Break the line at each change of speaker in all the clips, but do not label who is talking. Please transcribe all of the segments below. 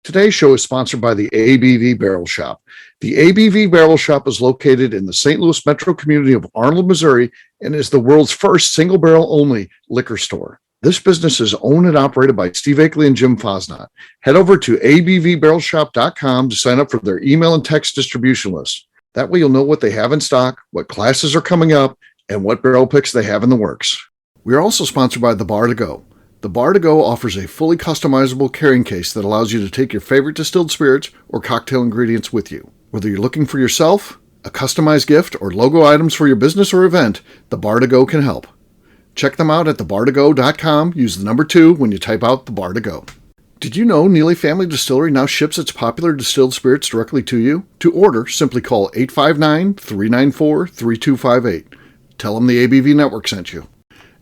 Today's show is sponsored by the ABV Barrel Shop. The ABV Barrel Shop is located in the St. Louis metro community of Arnold, Missouri, and is the world's first single barrel only liquor store. This business is owned and operated by Steve Akeley and Jim Fosnot. Head over to abvbarrelshop.com to sign up for their email and text distribution list. That way you'll know what they have in stock, what classes are coming up, and what barrel picks they have in the works. We are also sponsored by The Bar to Go. The Bar to Go offers a fully customizable carrying case that allows you to take your favorite distilled spirits or cocktail ingredients with you. Whether you're looking for yourself, a customized gift, or logo items for your business or event, The Bar to Go can help. Check them out at thebar2go.com. Use the number 2 when you type out The Bar to Go. Did you know Neely Family Distillery now ships its popular distilled spirits directly to you? To order, simply call 859-394-3258. Tell them the ABV Network sent you.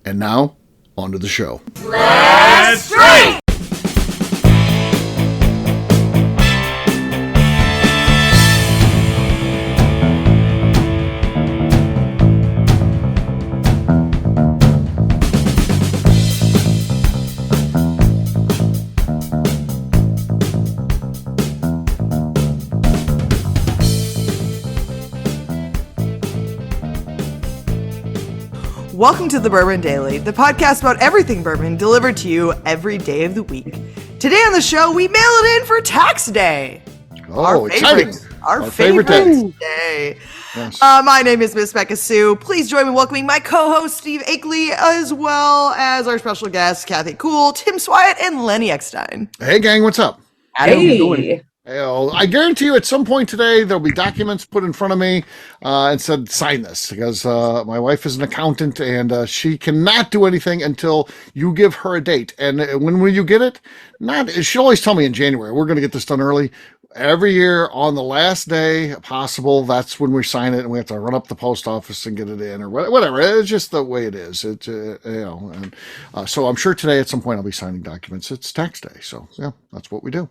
And now, on to the show.
Let's drink!
Welcome to the Bourbon Daily, the podcast about everything bourbon delivered to you every day of the week. Today on the show, we mail it in for tax day.
Oh, exciting.
Our favorite day. Yes. My name is Miss Beka Sue. Please join me welcoming my co-host, Steve Akeley, as well as our special guests, Kathy Cool, Tim Swyatt, and Lenny Eckstein.
Hey, gang, what's up?
How you doing?
I guarantee you at some point today, there'll be documents put in front of me and said, sign this, because my wife is an accountant and she cannot do anything until you give her a date. And when will you get it? She'll always tell me in January, we're going to get this done early. Every year on the last day possible, that's when we sign it, and we have to run up the post office and get it in, or whatever. It's just the way it is. It's and so I'm sure today at some point I'll be signing documents. It's tax day, so yeah, that's what we do.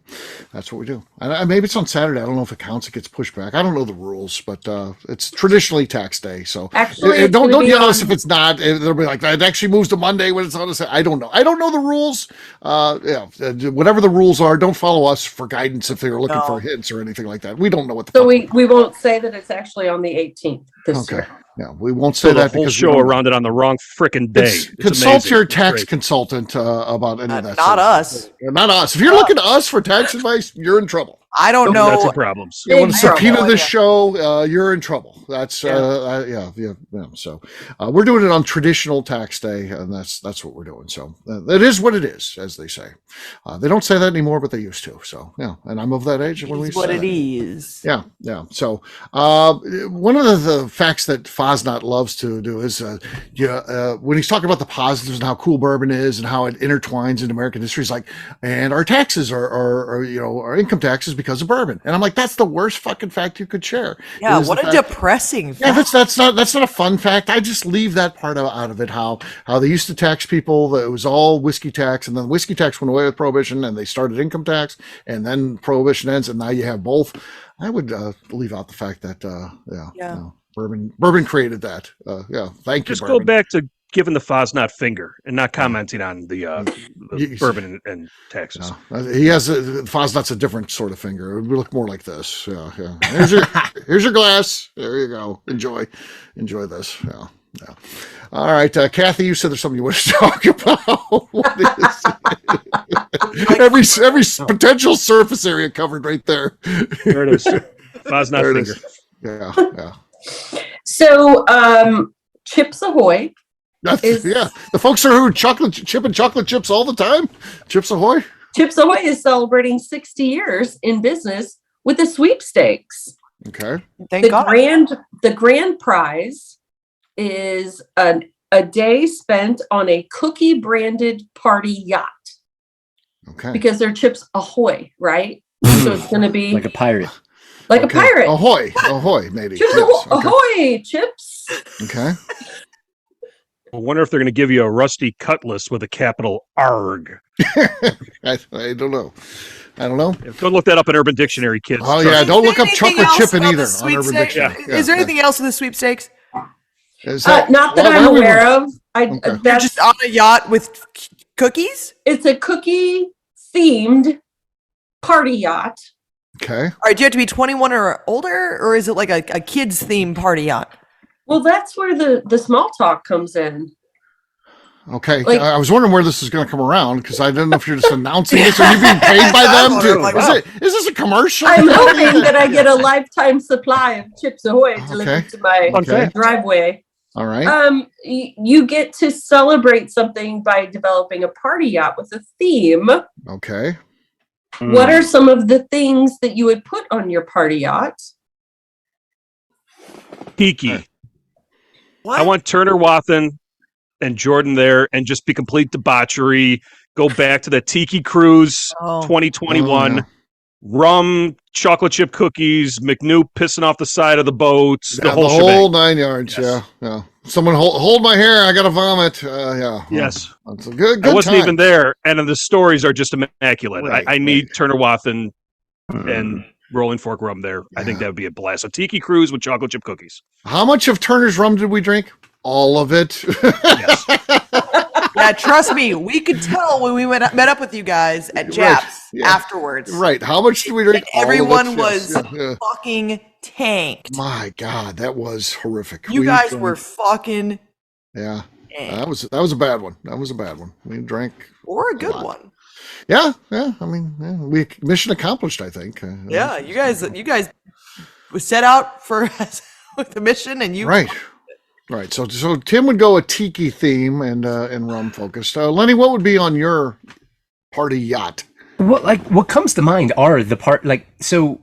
And maybe it's on Saturday. I don't know if it counts. It gets pushed back. I don't know the rules, but it's traditionally tax day. So
actually,
don't yell at us if it's not. They'll be like, it actually moves to Monday when it's on a Saturday. I don't know. I don't know the rules. Whatever the rules are, don't follow us for guidance if they're looking for hints or anything like that. We don't know what the
so we won't say that it's actually on the 18th this year.
Yeah, we won't say that
the whole
because
show around it on the wrong frickin' day.
Consult your tax consultant about any of that.
Not us.
Not us. If you're looking to us for tax advice, you're in trouble.
I don't know.
That's problems.
You want to subpoena this show, you're in trouble. That's So we're doing it on traditional tax day, and that's what we're doing. So it is what it is, as they say. They don't say that anymore, but they used to. So yeah, and I'm of that age.
When we say it is.
Yeah. So one of the facts that Fosnot loves to do is when he's talking about the positives and how cool bourbon is and how it intertwines in American history, he's like, and our taxes are our income taxes because of bourbon. And I'm like, that's the worst fucking fact you could share.
Yeah, what a depressing fact.
Yeah, that's not a fun fact. I just leave that part out of it. How they used to tax people. It was all whiskey tax, and then whiskey tax went away with Prohibition, and they started income tax, and then Prohibition ends, and now you have both. I would leave out the fact that bourbon created that. Thank you.
Just go back to giving the Fosnot finger and not commenting on the bourbon and taxes.
No, he has Fosnot's a different sort of finger. It would look more like this. Yeah. Here's your glass. There you go. Enjoy this. Yeah. All right, Kathy, you said there's something you want to talk about. What is it? every potential surface area covered right there.
There it is. Fosnot finger.
Yeah.
So, Chips Ahoy.
The folks are chipping chocolate chips all the time. Chips Ahoy.
Chips Ahoy is celebrating 60 years in business with the sweepstakes.
Okay.
The grand prize is a day spent on a cookie branded party yacht.
Okay.
Because they're Chips Ahoy, right? So it's going to be
like a pirate.
Like a pirate.
Ahoy, maybe.
Chips Ahoy, Chips.
Okay.
I wonder if they're going to give you a rusty cutlass with a capital ARG.
I don't know.
Go look that up in Urban Dictionary, kids.
Oh, yeah. Don't look up chocolate chipping either on Urban Dictionary.
Yeah. Is there anything else in the sweepstakes?
Not that I'm aware of.
They're just on a yacht with cookies?
It's a cookie themed party yacht.
Okay.
All right, do you have to be 21 or older, or is it like a kids theme party yacht?
Well, that's where the small talk comes in.
Okay.
Like-
I was wondering where this is going to come around because I didn't know if you're just announcing this. Are you being paid by them
wondering,
too?
like,
Is
wow.
is this a commercial?
I'm hoping that I get a lifetime supply of Chips Ahoy delivered
Okay.
to my
Okay.
driveway.
All right.
You get to celebrate something by developing a party yacht with a theme.
Okay.
What are some of the things that you would put on your party yacht?
Tiki.
What?
I want Turner Wathen and Jordan there and just be complete debauchery. Go back to the Tiki Cruise
Oh.
2021.
Oh, yeah.
Rum, chocolate chip cookies, McNoop pissing off the side of the boats,
Yeah,
the whole
whole
shebang.
9 yards.
Yes.
Yeah. Someone hold my hair. I got to vomit. Yeah.
Yes.
That's a good
I wasn't
time.
even there, and the stories are just immaculate.
Right,
I need
right.
Turner Wathen and Rolling Fork rum there. I think that would be a blast. A Tiki Cruise with chocolate chip cookies.
How much of Turner's rum did we drink? All of it.
Yes.
Yeah, trust me, we could tell when we met up with you guys at Japs
yeah.
afterwards.
Right. How much did we drink?
And everyone
All of it.
was
Yes, yeah.
fucking tanked.
My God, that was horrific.
You
We
guys
drank-
were fucking
Yeah.
tanked.
That was a bad one. That was a bad one. We drank.
Or a good
lot.
one.
Yeah. I mean, we mission accomplished. I think.
Yeah, you guys set out for with the mission, and you
Right. So Tim would go a tiki theme and rum focused. Lenny, what would be on your party yacht?
What comes to mind are the part oh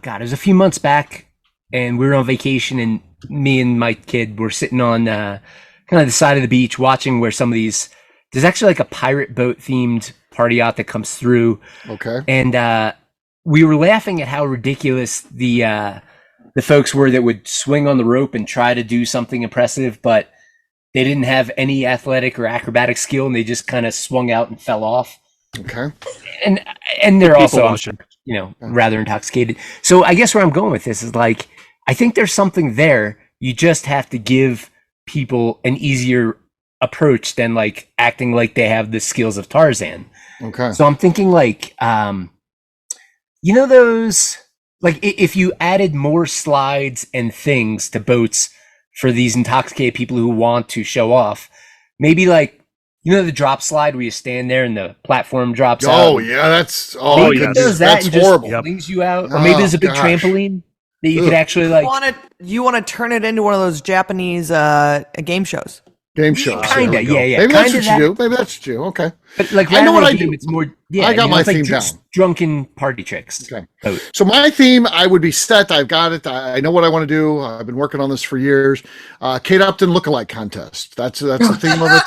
God, it was a few months back and we were on vacation and me and my kid were sitting on kind of the side of the beach watching where some of these, there's actually like a pirate boat themed party yacht that comes through.
Okay.
And we were laughing at how ridiculous the folks were that would swing on the rope and try to do something impressive, but they didn't have any athletic or acrobatic skill and they just kind of swung out and fell off.
Okay.
And they're
People
also,
watching.
rather intoxicated. So I guess where I'm going with this is like, I think there's something there. You just have to give people an easier approach than like acting like they have the skills of Tarzan.
Okay.
So I'm thinking like, those, like if you added more slides and things to boats for these intoxicated people who want to show off, maybe like, the drop slide where you stand there and the platform drops out.
Oh yeah, that's
Maybe
yes.
it does that
That's
and just
horrible.
flings you out. Or maybe there's a big
gosh.
trampoline that you could
Ugh.
actually like.
You want to turn it into one of those Japanese game shows.
Game shows.
Kinda,
There we go.
yeah.
Maybe that's
Kinda
what you do. Maybe that's what you do. Okay.
But like,
I know
rather
what
than
I
game,
do.
it's more.
I got my
it's like
theme
just
down.
drunken party tricks.
Okay.
Oh,
So my theme, I would be set. I've got it. I know what I want to do. I've been working on this for years. Kate Upton lookalike contest. That's the theme of it.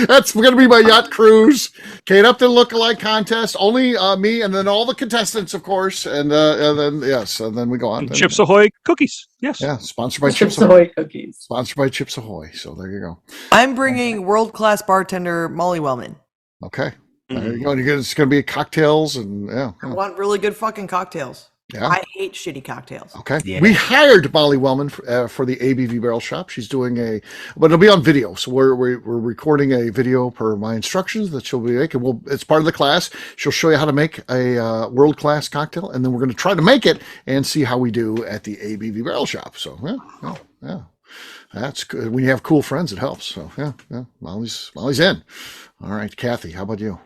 That's going to be my yacht cruise. Kate Upton lookalike contest. Only me and then all the contestants, of course. And then we go on.
Chips Ahoy cookies. Yes.
Yeah, sponsored by
Chips
Chips Ahoy.
Ahoy cookies.
Sponsored by Chips Ahoy. So there you go.
I'm bringing world-class bartender Molly Wellman.
Okay. There you go. It's going to be cocktails and
I want really good fucking cocktails.
Yeah.
I hate shitty cocktails.
Okay.
Yeah.
We hired Molly Wellman for the ABV Barrel Shop. She's doing but it'll be on video. So we're recording a video per my instructions that she'll be making. It's part of the class. She'll show you how to make a world-class cocktail, and then we're going to try to make it and see how we do at the ABV Barrel Shop. So yeah. That's good. When you have cool friends, it helps. So yeah. Molly's in. All right, Kathy, how about you?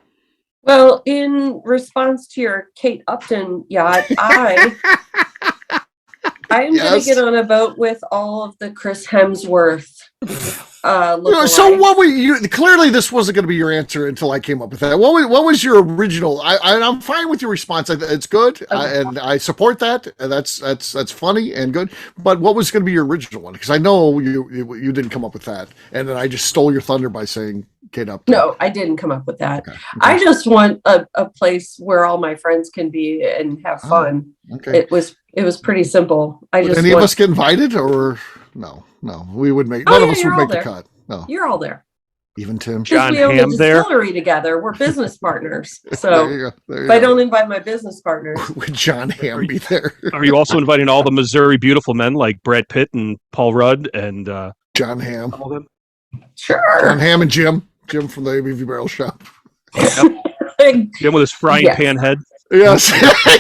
Well, in response to your Kate Upton yacht, I'm going
Yes.
to get on a boat with all of the Chris Hemsworth.
So
lookalikes.
what were you? Clearly, this wasn't going to be your answer until I came up with that. What was your original? I'm fine with your response. It's good, and I support that. And that's funny and good. But what was going to be your original one? Because I know you didn't come up with that, and then I just stole your thunder by saying Kate Upton.
No, I didn't come up with that.
Okay.
I just want a place where all my friends can be and have fun.
Okay.
It was pretty simple. I
Would
just
any
want,
of us get invited, or no? We would make.
Oh,
None of
yeah,
us
you're
would
all
make the
there.
cut. No,
you're all there.
even Tim.
Because
John
we own
Hamm
a
there?
distillery together. We're business partners.
There
So
you go. There you
if I
go.
don't invite my business partners,
Would John Hamm be there?
Are you also inviting all the Missouri beautiful men like Brad Pitt and Paul Rudd and
John Hamm.
all of them?
sure.
John Hamm and Jim from the ABV Barrel Shop.
Jim with his frying
Yes.
pan head.
Yes,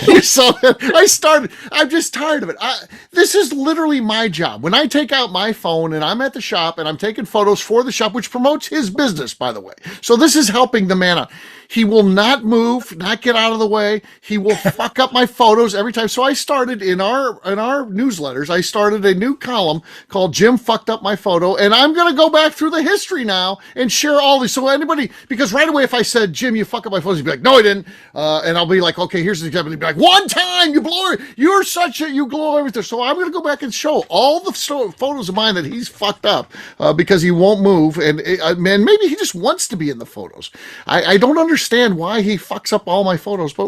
you saw it. I'm just tired of it. This is literally my job. When I take out my phone and I'm at the shop and I'm taking photos for the shop, which promotes his business, by the way. So this is helping the man out. He will not move, not get out of the way. He will fuck up my photos every time. So I started in our newsletters, I started a new column called Jim Fucked Up My Photo. And I'm going to go back through the history now and share all these. So anybody, because right away, if I said, Jim, you fuck up my photos, he'd be like, no, I didn't. And I'll be like, okay, here's the example. He'd be like, one time you blow it. You're such a, you glow everything. So I'm going to go back and show all the photos of mine that he's fucked up because he won't move. And man, maybe he just wants to be in the photos. I don't understand why he fucks up all my photos, but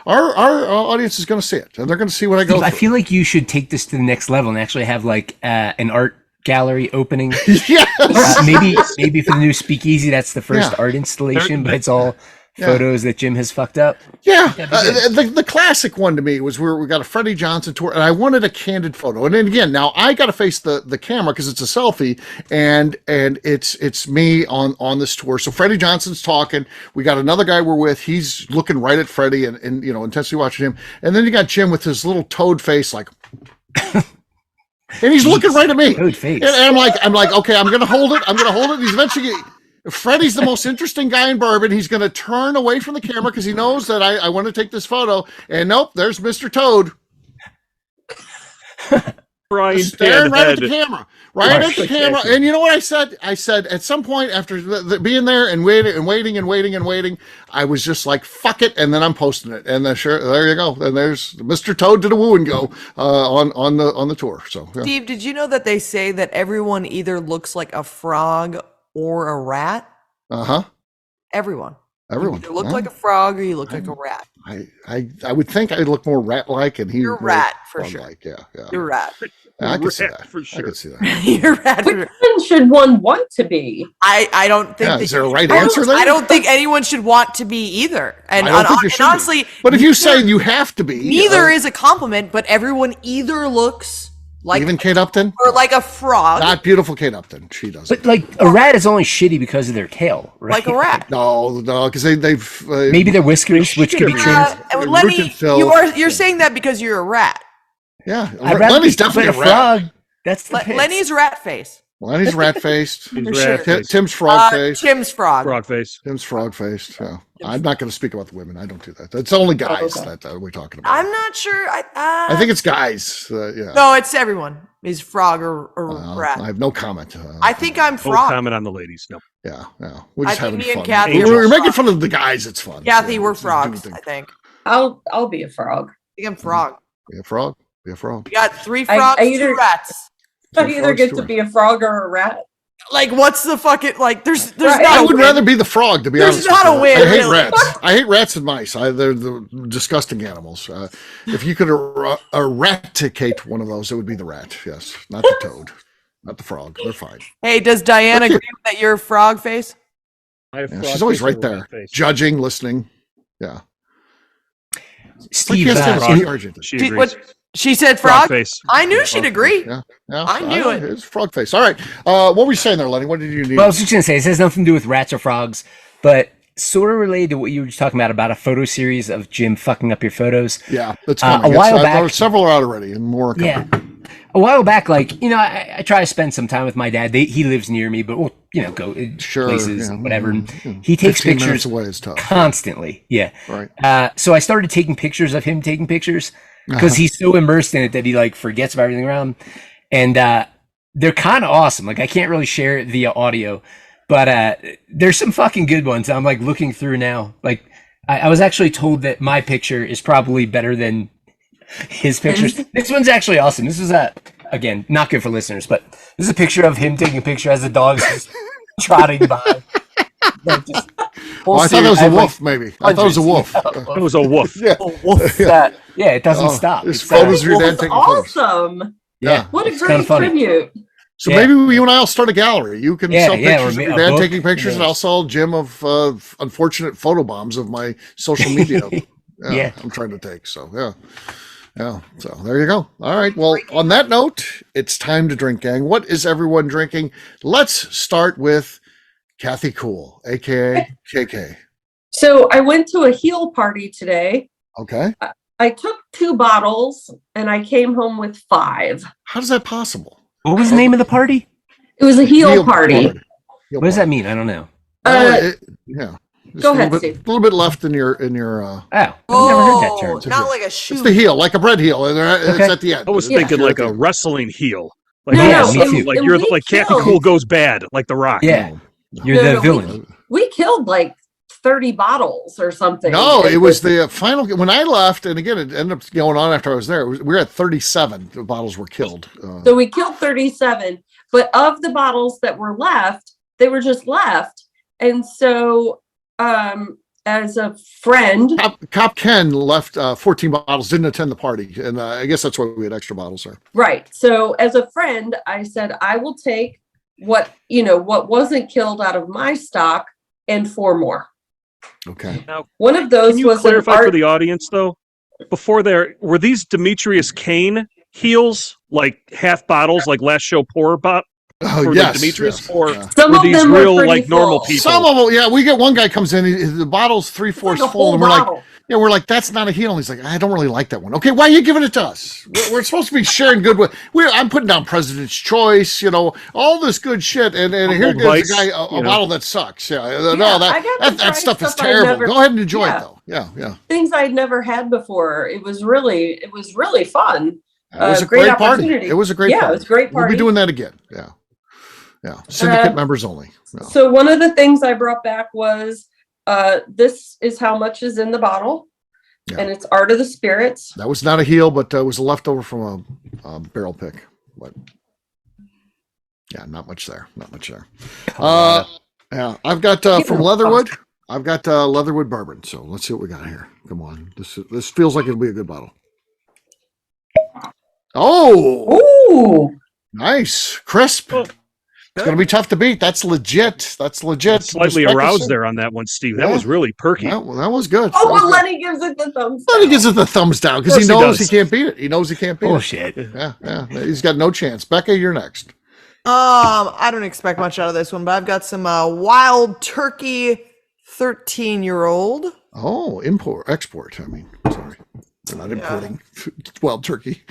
our audience is going to see it, and they're going to see what I go through.
I feel like you should take this to the next level and actually have like an art gallery opening.
Yes.
Maybe for the new speakeasy, that's the first art installation, but it's all photos that Jim has fucked up.
Yeah, the classic one to me was where we got a Freddie Johnson tour, and I wanted a candid photo. And then again, now I got to face the camera because it's a selfie, and it's me on this tour. So Freddie Johnson's talking. We got another guy we're with. He's looking right at Freddie and intensely watching him. And then you got Jim with his little toad face, like. And he's looking right at me.
Toad face.
And I'm like, okay, I'm gonna hold it. He's eventually. Freddie's the most interesting guy in Bourbon. He's going to turn away from the camera because he knows that I want to take this photo. And nope, there's Mr. Toad. Staring right at the camera. Right at the camera. And you know what I said? I said at some point after being there and waiting, I was just like, fuck it. And then I'm posting it. And there you go. And there's Mr. Toad did a woo and go on the tour. So, yeah.
Steve, did you know that they say that everyone either looks like a frog or a rat? Everyone. You either look like a frog or you look like a rat.
I would think I'd look more rat-like, and you're
rat for sure.
Yeah.
You're rat.
I can see that
for sure.
I can see that.
You're rat.
Which one should one want to be?
I don't think.
Is there a right answer there?
I don't think anyone should want to be either. And,
I don't think you should
honestly,
but if you say you have to be,
neither is a compliment. But everyone either looks like
even Kate Upton
or like a frog.
Not beautiful Kate Upton. She doesn't.
But like a rat is only shitty because of their tail, right?
Like a rat.
No, because they've
maybe their whiskers, which could be trimmed.
Lenny, you're saying that because you're a rat.
Yeah,
Lenny's definitely a frog. That's the
Lenny's rat face.
Lenny's rat-faced.
Sure.
Tim's frog-faced.
Tim's frog.
Frog face.
Tim's frog-faced. Yeah. I'm not going to speak about the women. I don't do that. It's only guys that we're talking about.
I'm not sure.
I think it's guys. Yeah.
No, it's everyone. Is frog or rat.
I have no comment.
I think I'm
No
frog.
comment on the ladies. No.
Yeah. We're just having
me
fun.
and Kathy
We're making fun of the guys. It's fun.
Kathy,
Yeah,
we're
it's a
frogs,
dude
I
thing.
think.
I'll be a frog.
I think I'm frog.
Be a frog. Be a frog.
We got 3 frogs, 2 rats.
I either get to be a frog or a rat.
Like, what's the fucking, like, there's
Right.
not
I
a
would
win.
rather be the frog, to be
There's
honest.
not
with
a
you.
win,
I hate
really.
rats. I hate rats and mice. They're the disgusting animals. If you could eradicate one of those, it would be the rat. Yes, not the toad, not the frog. They're fine.
Hey, does Diana agree that you're frog face?
I have
Yeah,
frog
she's always
face
right
or
there,
rat face.
judging, listening. Yeah.
Steve,
Like yesterday,
frog.
Sergeant.
She
She,
agrees.
what, she said
Frog
frog?
face.
I knew she'd agree.
Yeah.
I knew it.
It's frog face. All right. What were you saying there, Lenny? What did you need?
Well, I was just gonna say this has nothing to do with rats or frogs, but sort of related to what you were just talking about a photo series of Jim fucking up your photos.
Yeah, that's coming.
A while back-
there were several out already, and more are coming.
Yeah. A while back, like, I try to spend some time with my dad. He lives near me, but we'll, go
Sure,
places
yeah.
and whatever. And
Mhm.
he takes
15 minutes
pictures
away is tough.
constantly. Yeah.
Right.
So I started taking pictures of him taking pictures because he's so immersed in it that he like forgets about everything around him. And they're kind of awesome. Like I can't really share it via audio, but there's some fucking good ones. I'm like looking through now. Like I was actually told that my picture is probably better than his pictures. This one's actually awesome. This is again, not good for listeners, but this is a picture of him taking a picture as the dog's just trotting by. Like just
I thought that was a wolf, maybe. I thought it was a wolf.
It was a wolf.
Yeah.
Wolf that, it doesn't stop.
There's
It's,
photos of your dad
That's
taking photos.
awesome.
Yeah.
What a
it's
great
kinda funny.
tribute.
So
Yeah.
maybe you and I'll start a gallery. You can sell pictures
or
of your
a
dad
book,
taking pictures, and I'll sell Jim of unfortunate photobombs of my social media.
Yeah.
I'm trying to take. So yeah. So there you go. All right. Well, on that note, it's time to drink, gang. What is everyone drinking? Let's start with Kathy Cool, aka KK.
So I went to a heel party today.
Okay.
I took 2 bottles and I came home with 5.
How is that possible?
What was the name of the party?
It was a heel party.
What does that mean? I don't know.
Yeah. Just
Go
a
ahead,
little bit,
Steve.
A little bit left in your.
Oh, I've never heard that
Oh,
term.
not like a shoe.
It's the heel, like a bread heel. It's
Okay.
at the end.
I was
Yeah.
thinking like a wrestling heel. Like,
No,
Yeah,
no,
me too.
like
and
you're
we
like Kathy
killed-
Cool goes bad, like The Rock.
Yeah, you're
No,
the
no,
villain.
We killed like 30 bottles or something.
No, it was the final. When I left, and again, it ended up going on after I was there. We were at 37. The bottles were killed.
So we killed 37, but of the bottles that were left, they were just left. And so, as a friend,
Cop Ken left 14 bottles, didn't attend the party, and I guess that's why we had extra bottles there.
right. So as a friend, I said, I will take what wasn't killed out of my stock and 4 more.
Okay.
Now,
One of those
can you
was an
clarify
art.
for the audience though? Before there, were these Demetrius Kane heels, like half bottles, like last show pour bot
Oh,
for
yes.
Demetrius,
yes,
or
yeah.
Some
were
of
these
them were
real
pretty
like normal
full.
people?
Some of them, yeah. We get one guy comes in, the bottle's 3/4
Like a
full,
whole
and we're like,
bottle.
yeah, we're like, that's not a heel. And he's like, I don't really like that one. Okay, why are you giving it to us? We're supposed to be sharing good with. I'm putting down President's Choice, all this good shit, and here
Old
gives
Vice,
a guy a bottle that sucks. Yeah, no,
I got to
that
try
stuff is
stuff I've
terrible.
never-
Go ahead and enjoy
Yeah.
it though. Yeah.
Things I'd never had before. It was really fun.
It was a
great
great party.
opportunity.
It was a great
Yeah,
party.
it was a great
We'll
party.
be doing that again. Yeah. Syndicate members only. No.
So one of the things I brought back was this is how much is in the bottle,
Yeah.
and it's Art of the Spirits.
That was not a heel, but it was a leftover from a barrel pick. But yeah, not much there. Yeah, I've got from Leatherwood. I've got Leatherwood bourbon. So let's see what we got here. Come on, this feels like it'll be a good bottle. Oh,
Ooh,
nice, crisp.
Oh,
It's gonna be tough to beat. That's legit.
Slightly
Respect
aroused
us.
there on that one, Steve. That
Yeah.
was really perky.
That was good.
oh,
That was
well,
good.
Lenny gives it the thumbs
Lenny
down.
gives it the thumbs down because
Of
he
course he
knows he
does.
can't beat it. He knows he can't beat it.
Bullshit.
Yeah. He's got no chance. Becca, you're next.
I don't expect much out of this one, but I've got some wild turkey 13-year-old.
Oh, export. I mean, sorry. We're not importing wild turkey.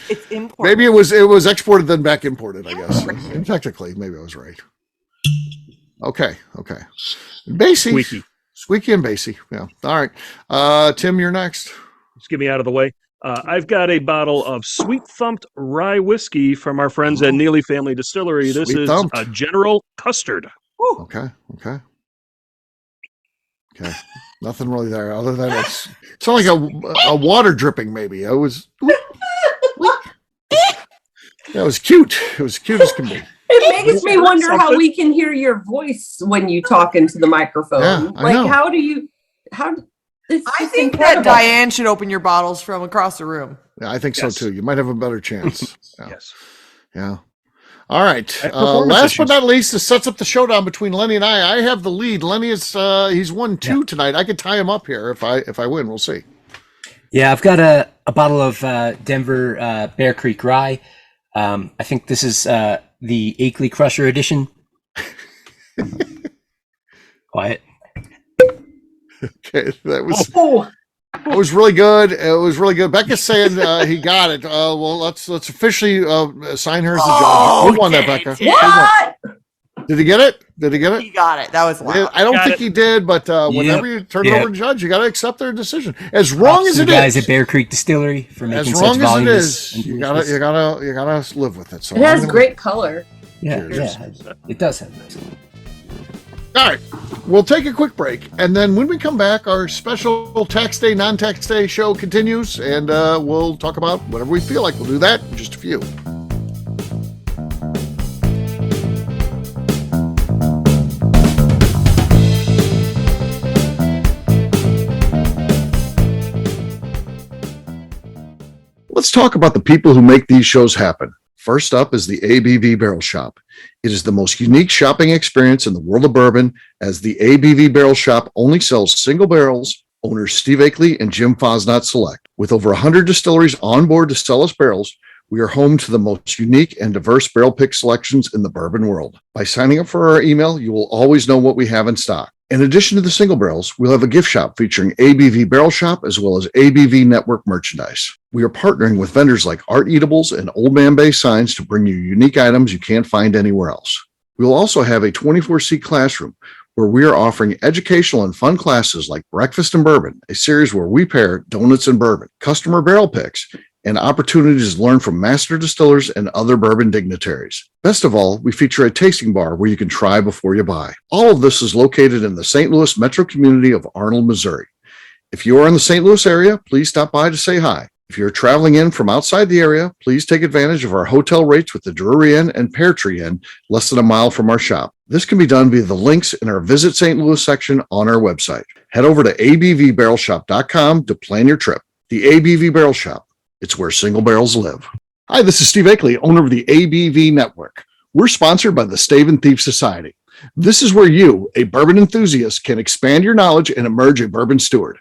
It's important.
Maybe it was exported then back imported, I guess. Technically, maybe I was right. Okay. Basie. Squeaky and Basie. Yeah. All right. Tim, you're next.
Just get me out of the way. I've got a bottle of Sweet Thumped Rye Whiskey from our friends at Neely Family Distillery. This
Sweet
is
Thumped.
a General Custard.
Okay. Nothing really there other than it's like a water dripping maybe. It was cute. It was cute as can be.
It makes me wonder how
Something.
we can hear your voice when you talk into the microphone.
Yeah, I know.
How do you? It's
I
just
think
incredible.
that Diane should open your bottles from across the room.
Yeah, I think
Yes.
so too. You might have a better chance. Yeah.
Yes.
Yeah. All right.
I have performance
Last but
issues.
not least, this sets up the showdown between Lenny and I. I have the lead. Lenny is he's won 2 tonight. I could tie him up here if I win. We'll see.
Yeah, I've got a bottle of Denver Bear Creek Rye. I think this is the Akeley Crusher edition. Quiet.
Okay, that
Oh,
was really good. It was really good. Becca's saying he got it. Well, let's officially assign her as the judge. Who won that, Becca? Who won?
what?
Did he get it?
He got it. That was loud.
I don't
Got
think
it.
he did, but whenever you turn it
Yep.
over to judge, you got to accept their decision. As wrong as
The
it
guys
is,
at Bear Creek Distillery for making
as
such
wrong as it
voluminous.
is,
and
you gotta
delicious.
live with it. So
It has great color.
Yeah, it does have nice.
All right, we'll take a quick break, and then when we come back, our special tax day, non-tax day show continues, and we'll talk about whatever we feel like. We'll do that in just a few. Let's talk about the people who make these shows happen. First up is the ABV Barrel Shop. It is the most unique shopping experience in the world of bourbon, as the ABV Barrel Shop only sells single barrels. Owners Steve Akeley and Jim Fosnot select. With over 100 distilleries on board to sell us barrels, We are home to the most unique and diverse barrel pick selections in the bourbon world. By signing up for our email, you will always know what we have in stock. In addition to the single barrels, we'll have a gift shop featuring ABV Barrel Shop as well as ABV Network merchandise. We are partnering with vendors like Art Eatables and Old Man Bay Signs to bring you unique items you can't find anywhere else. We will also have a 24-seat classroom where we are offering educational and fun classes like Breakfast and Bourbon, a series where we pair donuts and bourbon, customer barrel picks, and opportunities to learn from master distillers and other bourbon dignitaries. Best of all, we feature a tasting bar where you can try before you buy. All of this is located in the St. Louis metro community of Arnold, Missouri. If you are in the St. Louis area, please stop by to say hi. If you're traveling in from outside the area, please take advantage of our hotel rates with the Drury Inn and Pear Tree Inn, less than a mile from our shop. This can be done via the links in our Visit St. Louis section on our website. Head over to abvbarrelshop.com to plan your trip. The ABV Barrel Shop. It's where single barrels live. Hi, this is Steve Akeley, owner of the ABV Network. We're sponsored by the Stave and Thief Society. This is where you, a bourbon enthusiast, can expand your knowledge and emerge a bourbon steward.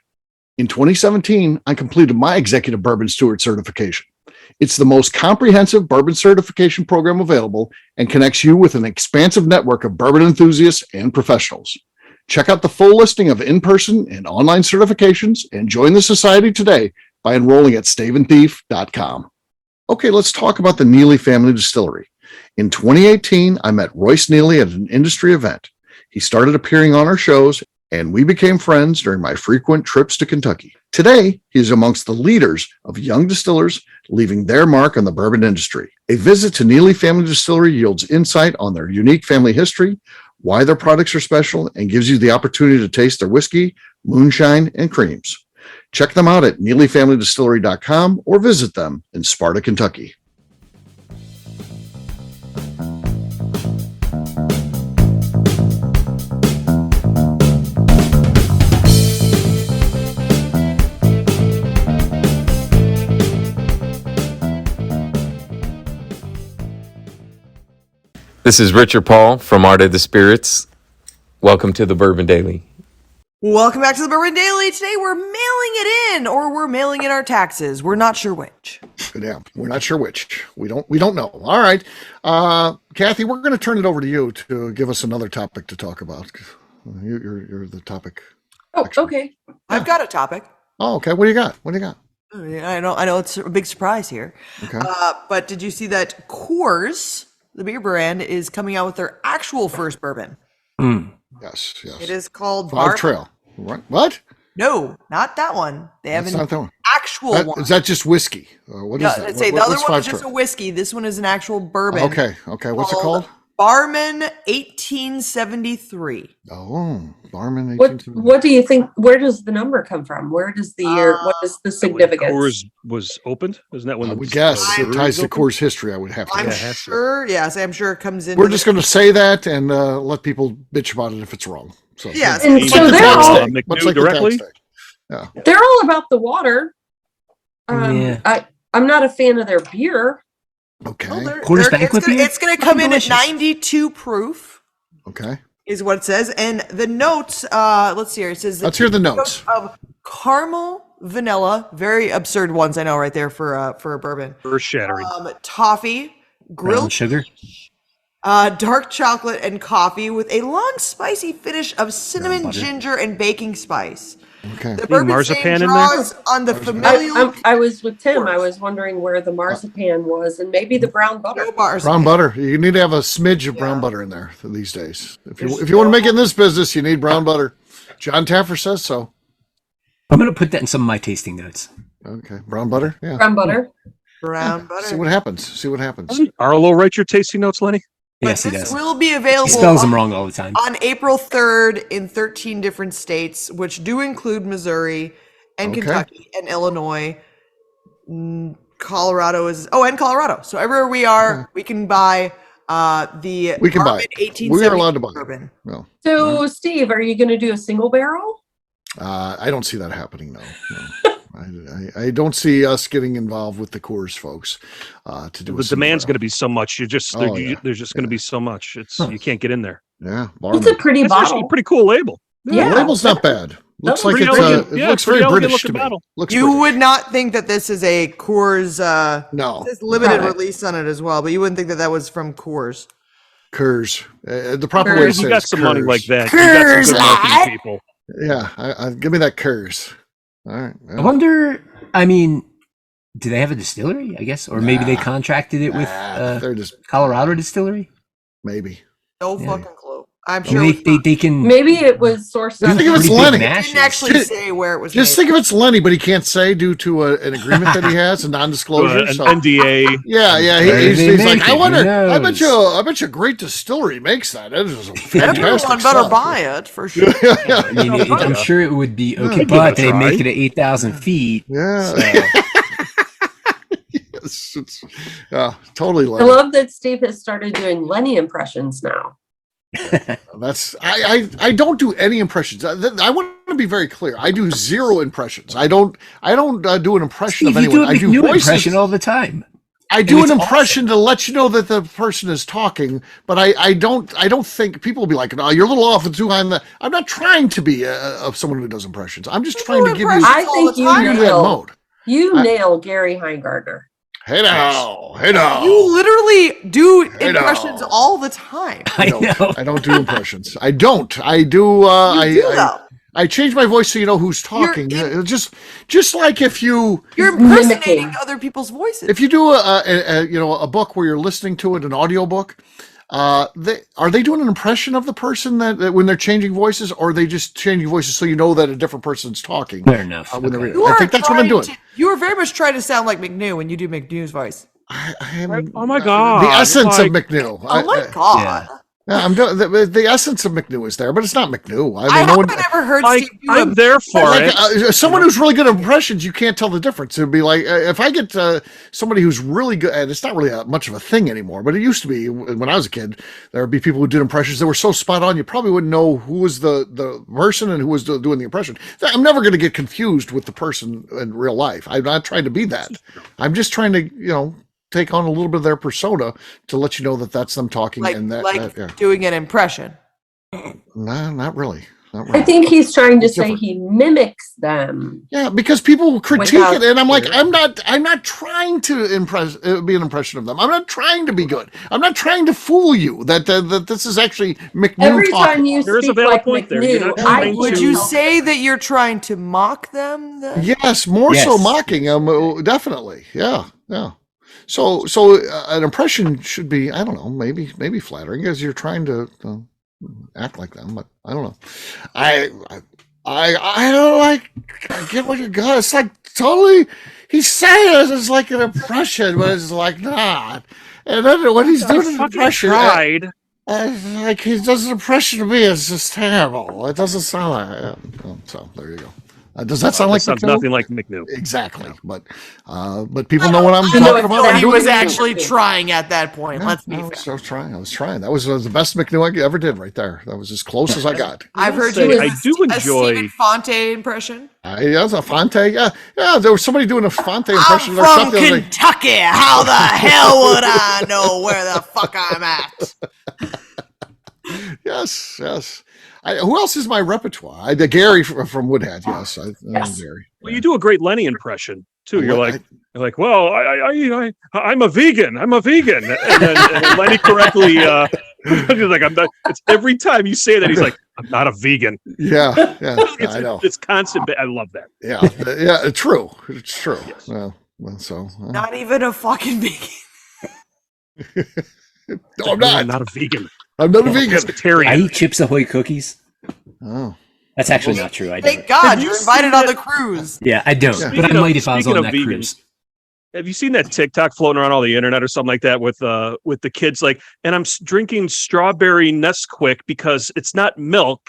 In 2017, I completed my Executive Bourbon Steward certification. It's the most comprehensive bourbon certification program available and connects you with an expansive network of bourbon enthusiasts and professionals. Check out the full listing of in-person and online certifications and join the society today by enrolling at staveandthief.com. Okay, let's talk about the Neely Family Distillery. In 2018, I met Royce Neely at an industry event. He started appearing on our shows, and we became friends during my frequent trips to Kentucky. Today, he is amongst the leaders of young distillers leaving their mark on the bourbon industry. A visit to Neely Family Distillery yields insight on their unique family history, why their products are special, and gives you the opportunity to taste their whiskey, moonshine, and creams. Check them out at NeelyFamilyDistillery.com or visit them in Sparta, Kentucky.
This is Richard Paul from Art of the Spirits. Welcome to the Bourbon Daily.
Welcome back to the Bourbon Daily. Today we're mailing it in, or we're mailing in our taxes. We're not sure which.
Yeah, we're not sure which. We don't know. All right. Kathy, we're going to turn it over to you to give us another topic to talk about. You're the topic.
Oh,
expert.
okay.
I've got a topic.
Oh, okay. What do you got?
I know it's a big surprise here.
Okay.
But did you see that Coors, the beer brand, is coming out with their actual first bourbon?
Yes.
It is called
Five Trail. What?
No, not that one. They have
That's
an
not that one.
actual one.
Is that just whiskey? What is
Yeah,
that?
I'd say the
What's
other one
Five
is just a
Trail?
whiskey. This one is an actual bourbon.
Okay. What's it called?
Barman 1873.
Oh, Barman
What
1870.
what do you think? Where does the number come from? Where does the year? What is the significance?
Coors was opened. Isn't that when
I would guess it
brewery
ties
was
to
opened?
Coors history. I would have to
I'm
guess.
sure. Yes, I'm sure it comes in.
We're just going to say that and let people bitch about it if it's wrong. So
Yes.
And
Much
so
like the
they're
tax
all-
day.
McNew
Much like the
directly?
tax day.
They're all about the water.
Yeah.
I'm not a fan of their beer.
Okay.
Coors Banquet beer?
It's going to come in at
Delicious.
92 proof,
Okay.
is what it says. And the notes, let's see here. It says
Let's hear the notes.
of caramel, vanilla, very absurd ones, I know, right there for a bourbon.
Earth shattering.
Toffee,
Brown
grilled
sugar.
dark chocolate, and coffee with a long, spicy finish of cinnamon,
butter.
ginger, and baking spice.
Okay.
The bourbon
marzipan
stain
in there?
draws on the familial
I was with Tim. I was wondering where the marzipan was, and maybe the brown butter.
no bars.
Brown butter. You need to have a smidge of brown butter in there these days. If you want to make it in this business, you need brown butter. John Taffer says so.
I'm going to put that in some of my tasting notes.
Okay. Brown butter. Yeah.
Brown butter.
Brown butter.
See what happens.
Doesn't Arlo write your tasting notes, Lenny?
Yes, he
This
does.
will be
He
available
spells them wrong all the time.
on April 3rd in 13 different states, which do include Missouri and
Okay.
Kentucky and Illinois. Colorado is and Colorado. So everywhere we are, we can buy the
We can buy
Bourbon
it.
1870
We are allowed to buy it.
bourbon.
No.
So, Steve, are you going to do a single barrel?
I don't see that happening. No. I don't see us getting involved with the Coors folks to do
The demand's going to be so much. There's just going to be so much. You can't get in there.
Yeah.
It's a pretty
That's actually
bottle.
a pretty cool label.
The
Yeah.
label's not bad. Looks
That
like
was
it's
pretty elegant.
it
Yeah,
looks
pretty
very
elegant
British to
looking
me.
bottle.
Looks
You
British.
would not think that this is a Coors.
No.
It says limited
Right.
release on it as well, but you wouldn't think that that was from Coors.
Kurs. The proper way to
You
say
got
it's
some money
Kurs.
like that. You got
Kurs,
some good
lad.
marketing people.
Yeah, give me that Kurs. All right.
I wonder. I mean, do they have a distillery? I guess, or maybe they
Nah.
contracted it with
They're just
Colorado Distillery.
maybe.
No
Yeah.
fucking clue. I'm
I
sure.
mean, they can.
Maybe it was sourced.
I think if it's
pretty big
Lenny.
It
mashes.
didn't actually say where it was
Just
made.
think if it's Lenny, but he can't say due to an agreement that he has, a non-disclosure.
An
So
NDA.
yeah.
Where
He's
they
like,
make
I
it,
wonder.
who knows?
I bet you a great distillery makes that. That is fantastic
Everyone better
stuff.
buy it for sure.
I mean, I'm sure it would be okay,
give it
but
a
they
try.
make it at 8,000 feet.
Yeah.
So.
It's totally
I
Lenny.
love that Steve has started doing Lenny impressions now.
That's I don't do any impressions. I want to be very clear. I do zero impressions. I don't do an impression
Steve,
of
you do
anyone.
a
I do
new
voices.
impression all the time.
I do
it's
an impression to let you know that the person is talking, but I don't think people will be like, "No, you're a little off and too high." I'm not trying to be someone who does impressions. I'm just trying to give you
I
all
think
the
you
time.
that
nail.
mode.
You
I-
nail Gary Heingardner.
Hey now, hey now.
You literally do
Hey,
impressions
no.
all the time.
I know.
I don't do impressions. I don't. I do.
You do though.
I change my voice so you know who's talking. Just like if you
You're
Mimicking.
impersonating other people's voices.
if you do a book where you're listening to it, an audio book, are they doing an impression of the person that when they're changing voices, or are they just changing voices so you know that a different person's talking?
Fair enough.
When they're
Okay.
reading? I think that's what I'm doing.
You are very much trying to sound like McNew when you do McNew's voice.
I am,
Oh my God.
the essence
Like-
of McNew.
Oh my god!
I'm doing the essence of McNew is there, but it's not McNew.
I
no one.
haven't ever heard
Like,
Steve do
I'm
a
there for
Like
it.
someone who's really good at impressions, you can't tell the difference. It'd be like if I get somebody who's really good, and it's not really much of a thing anymore, but it used to be when I was a kid. There would be people who did impressions that were so spot on, you probably wouldn't know who was the person and who was doing the impression. I'm never going to get confused with the person in real life. I'm not trying to be that. I'm just trying to, take on a little bit of their persona to let you know that that's them talking.
like
and that, yeah.
doing an impression.
No, not really. Not really.
I think he's trying to
It's
say
different.
he mimics them.
Yeah, because people will critique
Without
it, and I'm like,
fear.
I'm not trying to be an impression of them. I'm not trying to be good. I'm not trying to fool you that this is actually McNew
Every
talking.
time you
There is a
speak
valid
like
point there. You're
McNew,
not
I
trying
Would
to-
you
tell
say that you're trying to mock them? Then?
Yes, more so
Yes.
mocking them, definitely. Yeah. So an impression should be, I don't know, maybe flattering, as you're trying to act like them, but I don't know. I don't like. I get what you got. It's like totally. He's saying it's like an impression, but it's like not. And then when he's doing an
fucking
impression,
tried.
like he does an impression of me, it's just terrible. It doesn't sound like. So there you go. Does that sound like
Sounds
McNew?
nothing like McNew.
Exactly, but people know what I'm
I
talking
don't
about.
feel
I'm
he
doing
was
it.
actually trying at that point. Let's be
I
fair.
was trying. That was the best McNew I ever did right there. That was as close as I got.
I've heard
say,
you do
I do
a
enjoy-
Stephen Fonte impression.
Yeah, it's a Fonte. Yeah. There was somebody doing a Fonte
I'm
impression. or
from
something. I was like,
Kentucky. How the hell would I know where the fuck I'm at?
yes. Who else is my repertoire? Gary from Woodhead. Yes,
Yes.
Gary.
Well, you do a great Lenny impression too. You're
I-
like, well, I'm a vegan. I'm a vegan. And then Lenny correctly, he's like, I'm not. It's every time you say that, he's like, I'm not a vegan.
Yeah,
It's,
I know.
it's constant. I love that.
Yeah. True. It's true.
Yes.
Well,
Not even a fucking vegan.
no, I'm
I'm
not.
not a vegan.
I'm not a vegan.
Pescatarian.
I eat Chips Ahoy cookies.
Oh,
That's actually not true. I
Thank
don't.
God
Have you
you're invited
seen
on
that-
the cruise.
Yeah, I don't.
Yeah.
But I
Speaking of-
might if I was
speaking
on
of
that
vegans,
cruise.
Have you seen that TikTok floating around all the internet or something like that with the kids like, and I'm drinking strawberry Nesquik because it's not milk,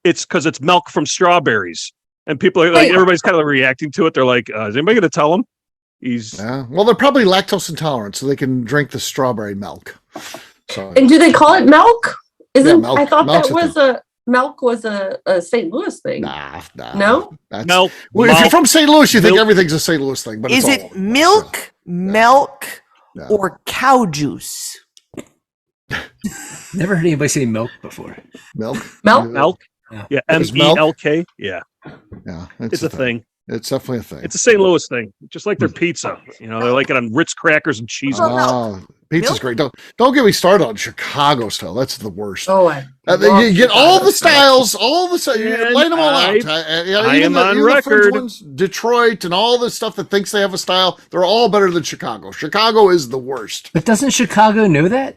it's because it's milk from strawberries. And people are like,
Wait.
everybody's kind of reacting to it. They're like, is anybody going to tell him? He's
yeah. Well, they're probably lactose intolerant, so they can drink the strawberry milk. So
And do they call it milk? Isn't
milk-
I thought
milk's
that
a
was milk was a St. Louis thing.
nah.
No?
That's,
milk.
Well, if you're
milk.
from St. Louis, you think
Milk.
everything's a St. Louis thing, but
Is
it's
it
all-
milk, milk,
No.
or cow juice?
Never heard anybody say milk before.
milk?
Milk?
Milk. Yeah,
Is milk?
MELK. Yeah,
Yeah,
it's a thing.
It's definitely a thing.
It's a St. Louis thing, just like their pizza. You know, they like it on Ritz crackers and cheese.
Oh, pizza's great. Don't get me started on Chicago style. That's the worst.
Oh,
You get all the styles, you
And
lay them all out.
I
Even
am on
even the French
record.
ones, Detroit, and all the stuff that thinks they have a style, they're all better than Chicago. Chicago is the worst.
But doesn't Chicago know that?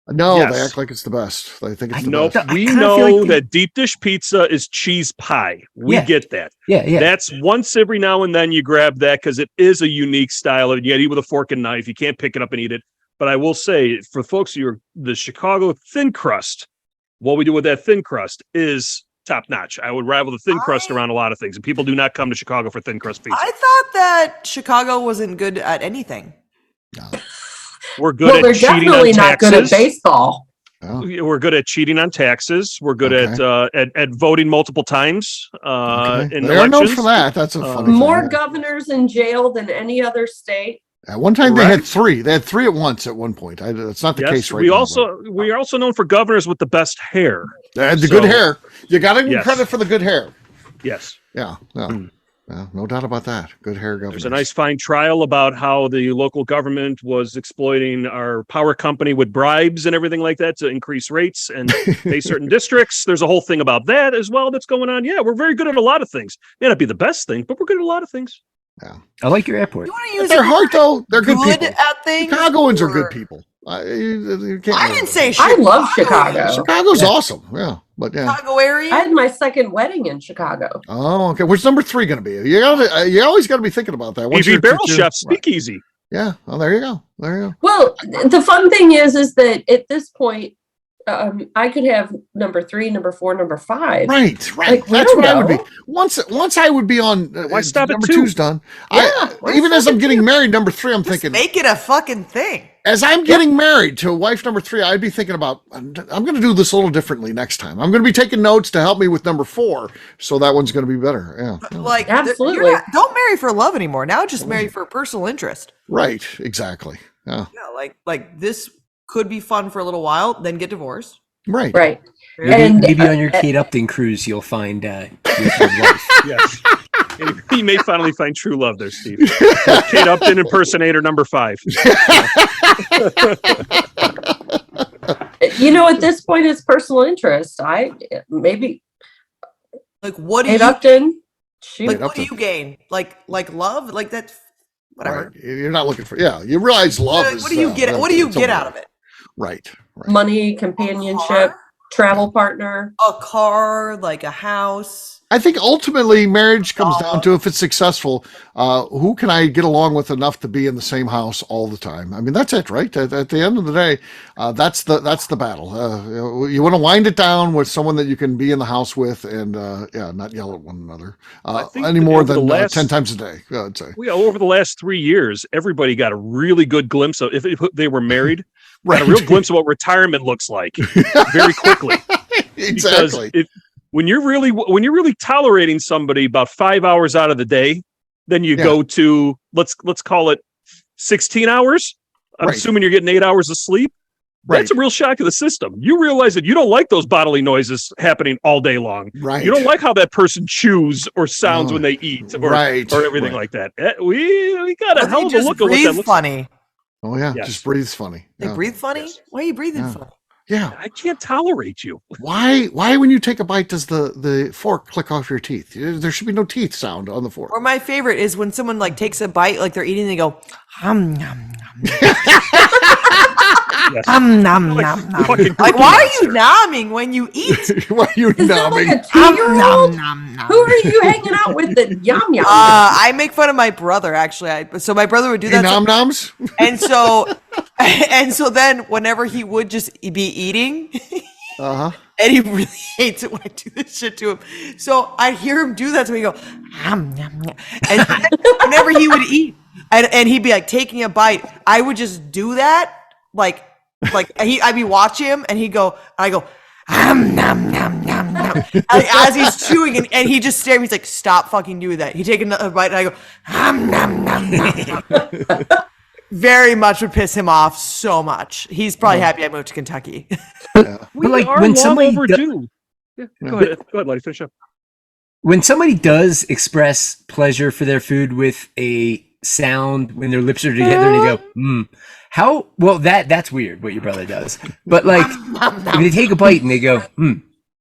No,
Yes.
they act like it's the best. They think it's the
Nope.
best.
We
kinda
know
feel like
that deep dish pizza is cheese pie. We
Yeah.
get that.
Yeah.
That's once every now and then you grab that because it is a unique style. And you got to eat with a fork and knife. You can't pick it up and eat it. But I will say, for folks who are the Chicago thin crust, what we do with that thin crust is top notch. I would rival the thin crust around a lot of things. And people do not come to Chicago for thin crust pizza.
I thought that Chicago wasn't good at anything.
We're good
well,
at
they're
cheating
definitely
on
not good at
taxes.
baseball.
Oh.
We're good at cheating on taxes. We're good at voting multiple times in
They are known
elections.
for that. That's a funny
More
thing.
governors in jail than any other state.
At one time, they had
Correct.
three. They had three at once at one point. That's not the
Yes,
case right
we
now.
are also known for governors with the best hair.
They had the
So-
good hair. You got to give
Yes.
credit for the good hair.
Yes.
Yeah, no doubt about that. Good hair governors.
There's a nice fine trial about how the local government was exploiting our power company with bribes and everything like that to increase rates and pay certain districts. There's a whole thing about that as well that's going on. Yeah, we're very good at a lot of things. May not be the best thing, but we're good at a lot of things.
I like your airport.
You want to use
Their
the
heart,
word
though, they're good people.
at things.
Chicagoans are
or-
good people. You can't
I
really-
didn't say
I love Chicago.
Chicago's awesome. Yeah, but yeah.
Chicago area.
I had my second wedding in Chicago.
Oh, okay. Where's number 3 going to be? You always got to be thinking about that. Once
ABV
you're-
Barrel
you're-
Shop
right.
Speakeasy.
Yeah. Oh, there you go. There you go.
Well, the fun thing is that at this point, I could have number 3, number 4, number 5.
Right.
Like, we
That's
don't
what I would be.
know.
Once I would be on.
Why stop at
number
2?
2's done.
Yeah, why
Even as
stop
I'm
at
getting
2?
married, number 3, I'm
Just
thinking.
make it a fucking thing.
As I'm getting married to wife number 3, I'd be thinking about, I'm going to do this a little differently next time. I'm going to be taking notes to help me with number 4. So that one's going to be better. Yeah.
Like,
Absolutely.
don't marry for love anymore. Now just marry for personal interest.
Right. Exactly. Yeah.
Yeah, like this could be fun for a little while, then get divorced.
Right.
Right.
Maybe,
And,
maybe on your Kate Upton cruise, you'll find your wife.
Yes. And you may finally find true love there, Steve. Kate Upton impersonator number 5.
at this point, it's personal interest. Maybe
Like, what do
Kate
you
Upton. Shoot.
like? What do you gain? Like love? Like that? Whatever.
Right. You're not looking for. Yeah. You realize love is.
What do you get? What do you
it's
get
a-
out of it?
Right. Right.
Money, companionship, travel partner.
A car, like a house.
I think ultimately marriage comes down to, if it's successful, who can I get along with enough to be in the same house all the time? I mean, that's it, right? At the end of the day, that's the battle. You want to wind it down with someone that you can be in the house with, and not yell at one another
think
any
that
more
over the
than
last-
10 times a day. I'd say.
Over the last 3 years, everybody got a really good glimpse of, if they were married,
Right.
got a real glimpse of what retirement looks like very quickly.
Exactly.
Because when you're really tolerating somebody about 5 hours out of the day, then you go to let's call it 16 hours. I'm
Right.
assuming you're getting 8 hours of sleep. That's a real shock to the system. You realize that you don't like those bodily noises happening all day long.
Right.
You don't like how that person chews or sounds
No.
when they eat or everything
Right.
like that. We got a
Or
hell
they
of a
just
look at what
breathe
that looks like.
funny.
Oh yeah.
Yes.
Just breathes funny.
They
Yeah.
breathe funny.
Yes.
Why are you breathing
Yeah.
funny?
Yeah.
I can't tolerate you.
Why when you take a bite does the fork click off your teeth? There should be no teeth sound on the fork.
Or my favorite is when someone like takes a bite, like they're eating, they go, nom, nom,
Yes.
nom, nom, nom, nom.
fucking
Like,
Cookie
why are
Monster.
you nomming when you eat?
Why are you
Is that like
numbing?
a 2-year-old?
nom, nom.
Who are you hanging out with that yum yum?
I make fun of my brother actually. So my brother would do
Hey,
that.
nom noms?
And so then whenever he would just be eating,
Uh-huh.
and he really hates it when I do this shit to him. So I hear him do that to me. Go, nom, nom, nom. And then whenever he would eat, and he'd be like taking a bite, I would just do that, I'd be watching him, and he'd go, I go, nom, nom, nom, nom. As he's chewing, and he just stared at me. He's like, "Stop fucking doing that." He'd take another bite, and I go, nom, nom, nom, nom. Very much would piss him off so much. He's probably happy I moved to Kentucky.
We
like,
are
when
long
somebody
overdue. Yeah. Go ahead, Letty. Finish up.
When somebody does express pleasure for their food with a sound when their lips are together and they go, how, well, that's weird what your brother does. But like, if they take a bite and they go,